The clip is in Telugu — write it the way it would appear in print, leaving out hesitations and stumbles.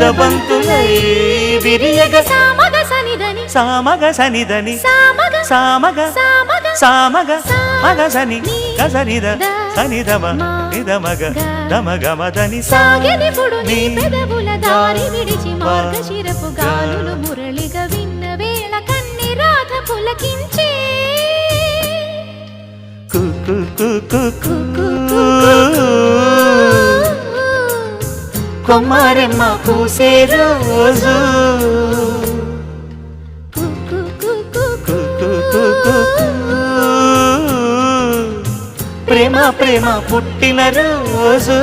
ముద్దబంతులై విరియగ సామగ సనిదని సామగ సనిదని సామగ సామగ సామగ సామగ మగసని గసనిద సనిదమ నిదమగ దమగమదని సాగెనిపుడు నీ పెదవుల దారి విడిచి మార్గశిరపు గాలులు మురళిగా విన్న వేళ కన్ని రాధ పులకించే కొమ్మారెమ్మ పూసే రోజు ప్రేమ ప్రేమ పుట్టిన రోజు